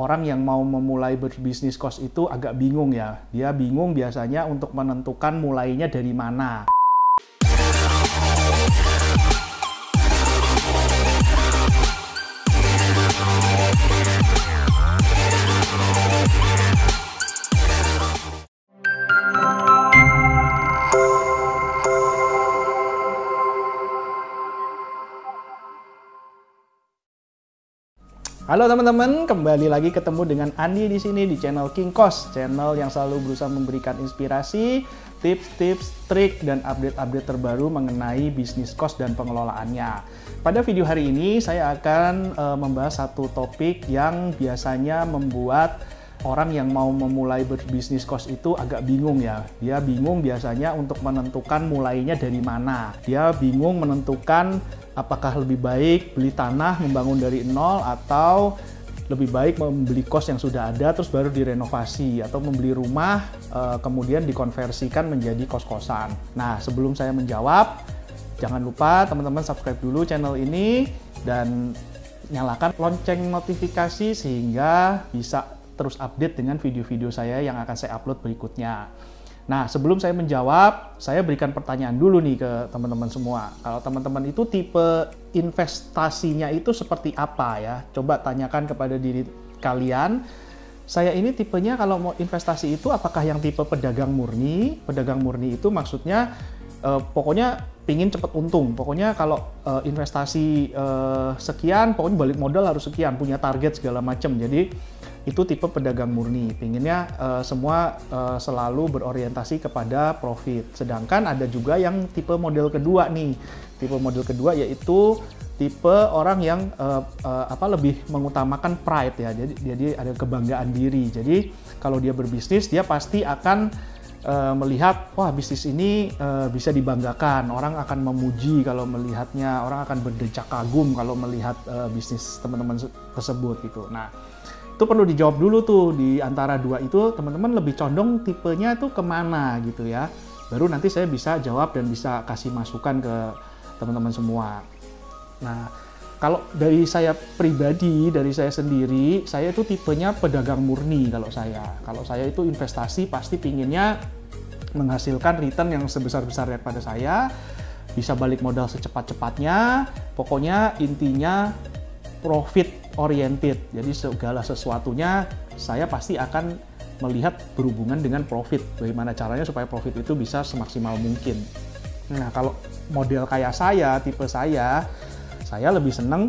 orang yang mau memulai berbisnis kos itu agak bingung ya. Dia bingung biasanya untuk menentukan mulainya dari mana. Halo teman-teman, kembali lagi ketemu dengan Andi di sini di channel King Kos, channel yang selalu berusaha memberikan inspirasi, tips-tips, trik, dan update-update terbaru mengenai bisnis kos dan pengelolaannya. Pada video hari ini saya akan membahas satu topik yang biasanya membuat orang yang mau memulai berbisnis kos itu agak bingung ya. Dia bingung biasanya untuk menentukan mulainya dari mana. Dia bingung menentukan apakah lebih baik beli tanah membangun dari nol atau lebih baik membeli kos yang sudah ada terus baru direnovasi, atau membeli rumah kemudian dikonversikan menjadi kos-kosan. Nah, sebelum saya menjawab, jangan lupa teman-teman subscribe dulu channel ini dan nyalakan lonceng notifikasi sehingga bisa terus update dengan video-video saya yang akan saya upload berikutnya. Nah, sebelum saya menjawab, saya berikan pertanyaan dulu nih ke teman-teman semua. Kalau teman-teman itu tipe investasinya itu seperti apa ya? Coba tanyakan kepada diri kalian. Saya ini tipenya kalau mau investasi itu apakah yang tipe pedagang murni? Pedagang murni itu maksudnya pokoknya pingin cepat untung. Pokoknya kalau investasi sekian, pokoknya balik modal harus sekian, punya target segala macam. Jadi itu tipe pedagang murni, pinginnya semua selalu berorientasi kepada profit. Sedangkan ada juga yang tipe model kedua nih. Tipe model kedua yaitu tipe orang yang lebih mengutamakan pride ya. Jadi ada kebanggaan diri. Jadi kalau dia berbisnis, dia pasti akan melihat, wah bisnis ini bisa dibanggakan. Orang akan memuji kalau melihatnya, orang akan berdecak kagum kalau melihat bisnis teman-teman tersebut gitu. Nah, itu perlu dijawab dulu tuh, di antara dua itu teman-teman lebih condong tipenya tuh kemana gitu ya. Baru nanti saya bisa jawab dan bisa kasih masukan ke teman-teman semua. Nah, kalau dari saya pribadi, dari saya sendiri, saya itu tipenya pedagang murni kalau saya. Kalau saya itu investasi pasti pinginnya menghasilkan return yang sebesar-besarnya pada saya, bisa balik modal secepat-cepatnya, pokoknya intinya profit oriented. Jadi segala sesuatunya saya pasti akan melihat berhubungan dengan profit. Bagaimana caranya supaya profit itu bisa semaksimal mungkin. Nah, kalau model kayak saya, tipe saya lebih senang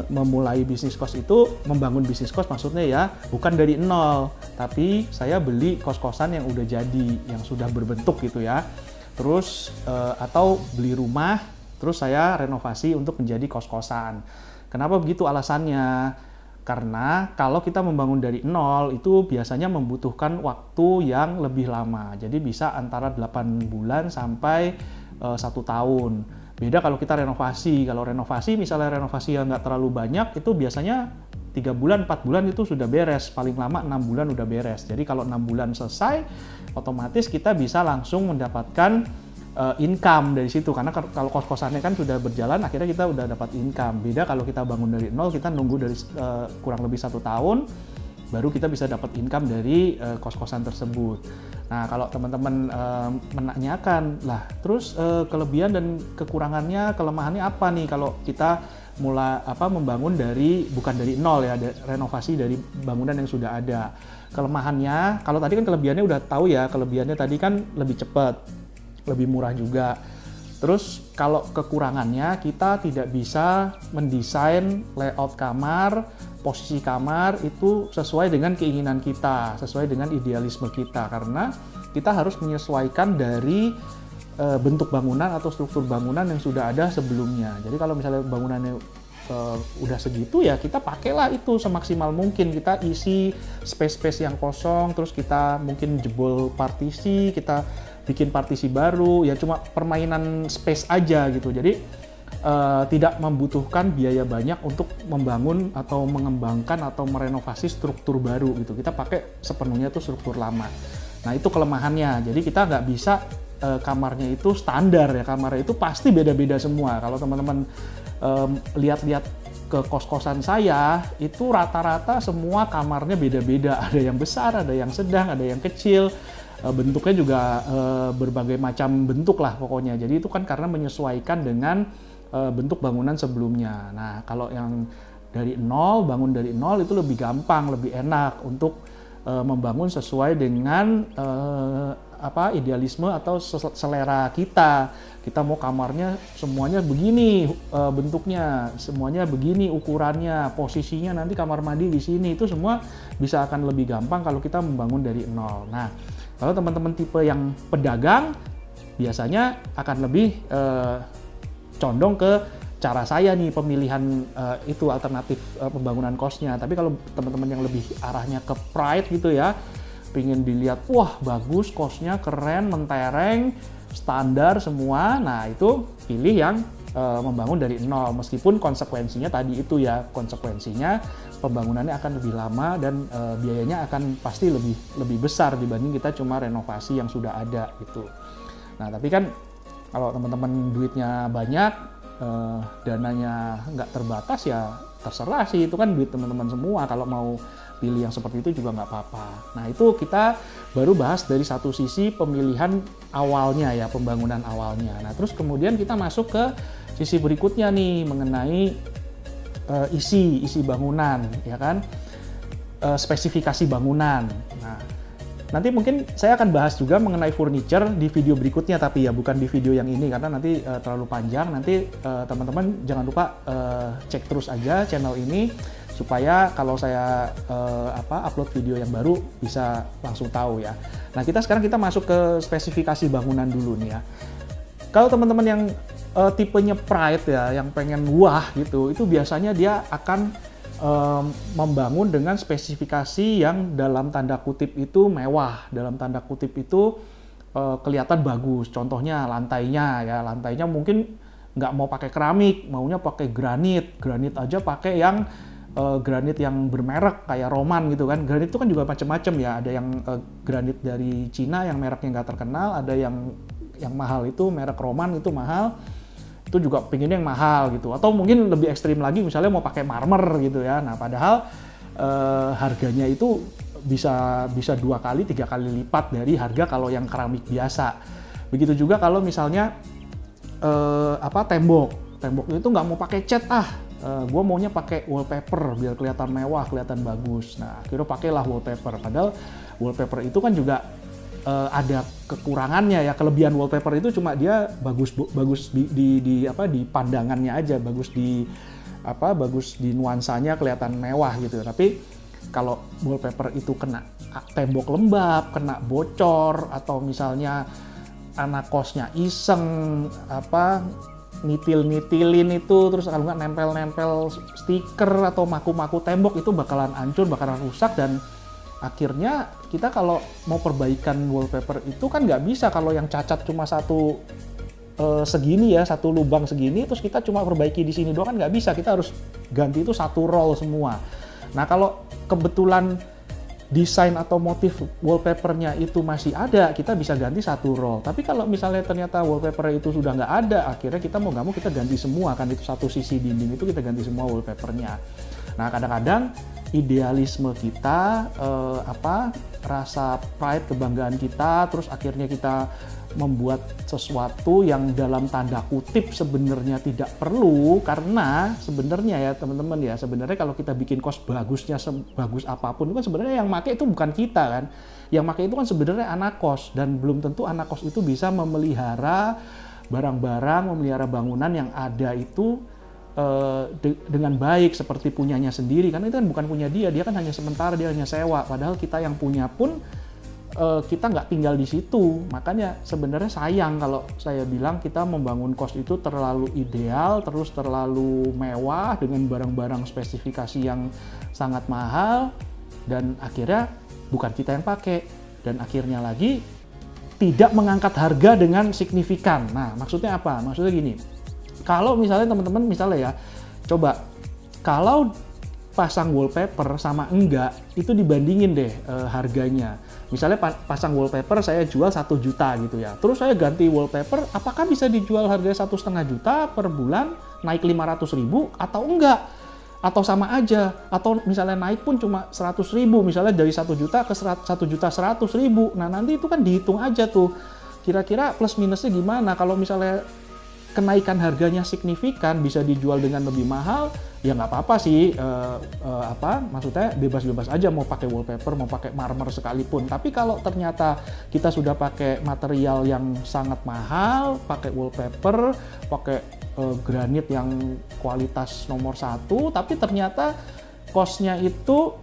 memulai bisnis kos itu, membangun bisnis kos maksudnya ya, bukan dari nol, tapi saya beli kos-kosan yang udah jadi, yang sudah berbentuk gitu ya. Terus atau beli rumah, terus saya renovasi untuk menjadi kos-kosan. Kenapa begitu alasannya? Karena kalau kita membangun dari nol itu biasanya membutuhkan waktu yang lebih lama. Jadi bisa antara 8 bulan sampai 1 tahun. Beda kalau kita renovasi. Kalau renovasi, misalnya renovasi yang nggak terlalu banyak, itu biasanya 3 bulan, 4 bulan itu sudah beres. Paling lama 6 bulan udah beres. Jadi kalau 6 bulan selesai, otomatis kita bisa langsung mendapatkan income dari situ, karena kalau kos-kosannya kan sudah berjalan, akhirnya kita udah dapat income. Beda kalau kita bangun dari nol, kita nunggu dari kurang lebih 1 tahun baru kita bisa dapat income dari kos-kosan tersebut. Nah, kalau teman-teman menanyakan lah, terus kelebihan dan kekurangannya, kelemahannya apa nih kalau kita mulai membangun bukan dari nol ya, renovasi dari bangunan yang sudah ada. Kelemahannya, kalau tadi kan kelebihannya udah tahu ya, kelebihannya tadi kan lebih cepat, lebih murah juga. Terus kalau kekurangannya, kita tidak bisa mendesain layout kamar, posisi kamar itu sesuai dengan keinginan kita, sesuai dengan idealisme kita, karena kita harus menyesuaikan dari bentuk bangunan atau struktur bangunan yang sudah ada sebelumnya. Jadi kalau misalnya bangunannya udah segitu ya, kita pakailah itu semaksimal mungkin. Kita isi space-space yang kosong, terus kita mungkin jebol partisi, kita bikin partisi baru, ya cuma permainan space aja gitu. Jadi tidak membutuhkan biaya banyak untuk membangun atau mengembangkan atau merenovasi struktur baru gitu. Kita pakai sepenuhnya tuh struktur lama. Nah, itu kelemahannya. Jadi kita nggak bisa kamarnya itu standar ya. Kamarnya itu pasti beda-beda semua. Kalau teman-teman lihat-lihat ke kos-kosan saya, itu rata-rata semua kamarnya beda-beda. Ada yang besar, ada yang sedang, ada yang kecil. Bentuknya juga berbagai macam bentuk lah pokoknya. Jadi itu kan karena menyesuaikan dengan bentuk bangunan sebelumnya. Nah, kalau yang dari nol, bangun dari nol itu lebih gampang, lebih enak untuk membangun sesuai dengan idealisme atau selera kita. Kita mau kamarnya semuanya begini bentuknya, semuanya begini ukurannya, posisinya nanti kamar mandi di sini, itu semua bisa akan lebih gampang kalau kita membangun dari nol. Nah, kalau teman-teman tipe yang pedagang biasanya akan lebih condong ke cara saya nih pemilihan itu alternatif pembangunan kosnya. Tapi kalau teman-teman yang lebih arahnya ke pride gitu ya, pengen dilihat wah bagus kosnya, keren, mentereng, standar semua, nah itu pilih yang membangun dari nol, meskipun konsekuensinya tadi itu ya, konsekuensinya pembangunannya akan lebih lama dan biayanya akan pasti lebih besar dibanding kita cuma renovasi yang sudah ada gitu. Nah tapi kan kalau teman-teman duitnya banyak, dananya nggak terbatas, ya terserah sih, itu kan duit teman-teman semua. Kalau mau pilih yang seperti itu juga nggak apa-apa. Nah itu kita baru bahas dari satu sisi pemilihan awalnya ya, pembangunan awalnya. Nah terus kemudian kita masuk ke sisi berikutnya nih, mengenai isi bangunan ya kan, spesifikasi bangunan. Nah nanti mungkin saya akan bahas juga mengenai furniture di video berikutnya, tapi ya bukan di video yang ini karena nanti terlalu panjang. Nanti teman-teman jangan lupa cek terus aja channel ini supaya kalau saya upload video yang baru bisa langsung tahu ya. Nah sekarang kita masuk ke spesifikasi bangunan dulu nih ya. Kalau teman-teman yang tipenya pride ya, yang pengen wah gitu, itu biasanya dia akan membangun dengan spesifikasi yang dalam tanda kutip itu mewah, dalam tanda kutip itu kelihatan bagus. Contohnya lantainya mungkin nggak mau pakai keramik, maunya pakai granit aja, pakai yang granit yang bermerek kayak Roman gitu kan. Granit itu kan juga macam-macam ya, ada yang granit dari Cina yang mereknya nggak terkenal, ada yang mahal itu merek Roman itu mahal. Itu juga pengennya yang mahal gitu, atau mungkin lebih ekstrim lagi misalnya mau pakai marmer gitu ya. Nah padahal harganya itu bisa 2 kali 3 kali lipat dari harga kalau yang keramik biasa. Begitu juga kalau misalnya tembok itu nggak mau pakai cat, gue maunya pakai wallpaper biar kelihatan mewah, kelihatan bagus. Nah akhirnya pakailah wallpaper, padahal wallpaper itu kan juga ada kekurangannya ya. Kelebihan wallpaper itu cuma dia bagus di pandangannya aja, bagus di nuansanya, kelihatan mewah gitu. Tapi kalau wallpaper itu kena tembok lembab, kena bocor, atau misalnya anak kosnya iseng nitilin itu, terus kalau nggak nempel stiker atau maku tembok, itu bakalan hancur, bakalan rusak. Dan akhirnya kita kalau mau perbaikan wallpaper itu kan nggak bisa kalau yang cacat cuma satu segini ya, satu lubang segini, terus kita cuma perbaiki di sini doang kan nggak bisa, kita harus ganti itu satu roll semua. Nah kalau kebetulan desain atau motif wallpapernya itu masih ada, kita bisa ganti satu roll. Tapi kalau misalnya ternyata wallpaper itu sudah nggak ada, akhirnya kita mau nggak mau kita ganti semua kan, itu satu sisi dinding itu kita ganti semua wallpapernya. Nah kadang-kadang idealisme kita, rasa pride, kebanggaan kita, terus akhirnya kita membuat sesuatu yang dalam tanda kutip sebenarnya tidak perlu, karena sebenarnya ya teman-teman ya, sebenarnya kalau kita bikin kos bagusnya sebagus apapun, itu kan sebenarnya yang make itu bukan kita kan, yang make itu kan sebenarnya anak kos, dan belum tentu anak kos itu bisa memelihara barang-barang, memelihara bangunan yang ada itu dengan baik seperti punyanya sendiri, karena itu kan bukan punya dia kan hanya sementara, dia hanya sewa, padahal kita yang punya pun kita nggak tinggal di situ. Makanya sebenarnya sayang kalau saya bilang kita membangun kos itu terlalu ideal, terus terlalu mewah dengan barang-barang spesifikasi yang sangat mahal, dan akhirnya bukan kita yang pakai, dan akhirnya lagi tidak mengangkat harga dengan signifikan. Nah maksudnya apa? Maksudnya gini, kalau misalnya teman-teman misalnya ya, coba kalau pasang wallpaper sama enggak, itu dibandingin deh harganya. Misalnya pasang wallpaper saya jual 1 juta gitu ya, terus saya ganti wallpaper, apakah bisa dijual harganya 1,5 juta per bulan, naik 500.000 atau enggak? atau sama aja, atau misalnya naik pun cuma 100.000, misalnya dari 1 juta ke 1.100.000. Nah nanti itu kan dihitung aja tuh, kira-kira plus minusnya gimana. Kalau misalnya kenaikan harganya signifikan, bisa dijual dengan lebih mahal, ya nggak apa-apa sih, maksudnya bebas-bebas aja mau pakai wallpaper, mau pakai marmer sekalipun. Tapi kalau ternyata kita sudah pakai material yang sangat mahal, pakai wallpaper, pakai granit yang kualitas nomor 1, tapi ternyata cost-nya itu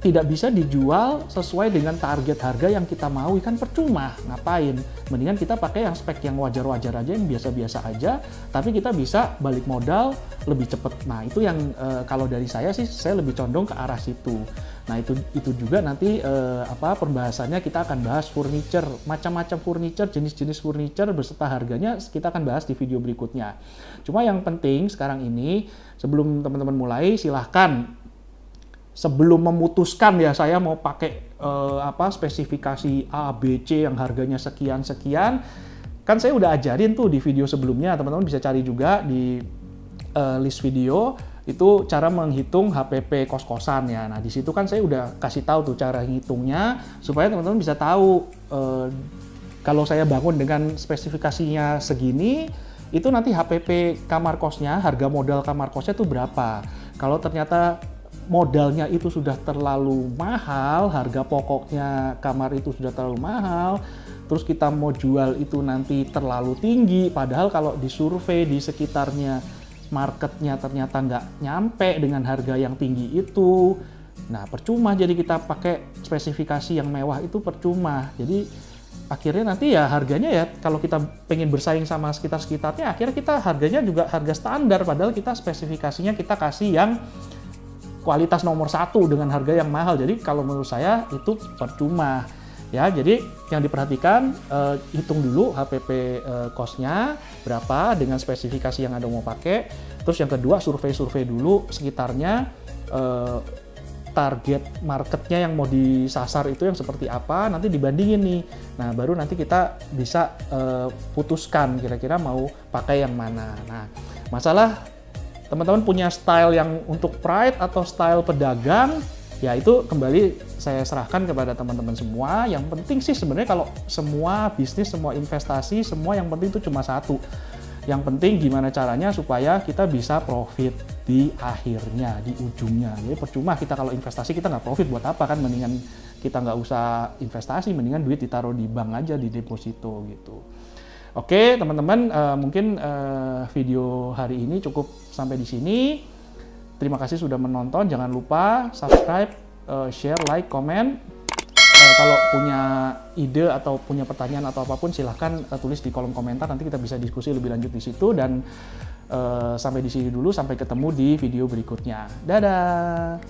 tidak bisa dijual sesuai dengan target harga yang kita mau, kan percuma, ngapain? Mendingan kita pakai yang spek yang wajar-wajar aja, yang biasa-biasa aja, tapi kita bisa balik modal lebih cepat. Nah itu yang kalau dari saya sih, saya lebih condong ke arah situ. Nah itu juga nanti pembahasannya kita akan bahas furniture, macam-macam furniture, jenis-jenis furniture beserta harganya kita akan bahas di video berikutnya. Cuma yang penting sekarang ini, sebelum teman-teman mulai, silahkan sebelum memutuskan ya saya mau pakai spesifikasi A, B, C yang harganya sekian-sekian, kan saya udah ajarin tuh di video sebelumnya, teman-teman bisa cari juga di list video, itu cara menghitung HPP kos-kosan ya. Nah di situ kan saya udah kasih tahu tuh cara ngitungnya, supaya teman-teman bisa tahu kalau saya bangun dengan spesifikasinya segini, itu nanti HPP kamar kosnya, harga modal kamar kosnya tuh berapa. Kalau ternyata modalnya itu sudah terlalu mahal, harga pokoknya kamar itu sudah terlalu mahal, terus kita mau jual itu nanti terlalu tinggi, padahal kalau disurvei di sekitarnya marketnya ternyata nggak nyampe dengan harga yang tinggi itu, nah percuma. Jadi kita pakai spesifikasi yang mewah itu percuma. Jadi akhirnya nanti ya harganya ya, kalau kita pengen bersaing sama sekitar-sekitarnya, akhirnya kita harganya juga harga standar, padahal kita spesifikasinya kita kasih yang kualitas nomor 1 dengan harga yang mahal. Jadi kalau menurut saya itu percuma ya. Jadi yang diperhatikan, hitung dulu HPP cost-nya berapa dengan spesifikasi yang Anda mau pakai. Terus yang kedua, survei dulu sekitarnya, target marketnya yang mau disasar itu yang seperti apa, nanti dibandingin nih. Nah baru nanti kita bisa putuskan kira-kira mau pakai yang mana. Nah masalah teman-teman punya style yang untuk pride atau style pedagang, ya itu kembali saya serahkan kepada teman-teman semua. Yang penting sih sebenarnya kalau semua bisnis, semua investasi, semua yang penting itu cuma satu. Yang penting gimana caranya supaya kita bisa profit di akhirnya, di ujungnya. Jadi percuma kita kalau investasi kita nggak profit, buat apa kan? Mendingan kita nggak usah investasi, mendingan duit ditaruh di bank aja, di deposito gitu. Oke teman-teman, mungkin video hari ini cukup sampai di sini. Terima kasih sudah menonton. Jangan lupa subscribe, share, like, komen. Kalau punya ide atau punya pertanyaan atau apapun, silahkan tulis di kolom komentar. Nanti kita bisa diskusi lebih lanjut di situ. Dan sampai di sini dulu. Sampai ketemu di video berikutnya. Dadah.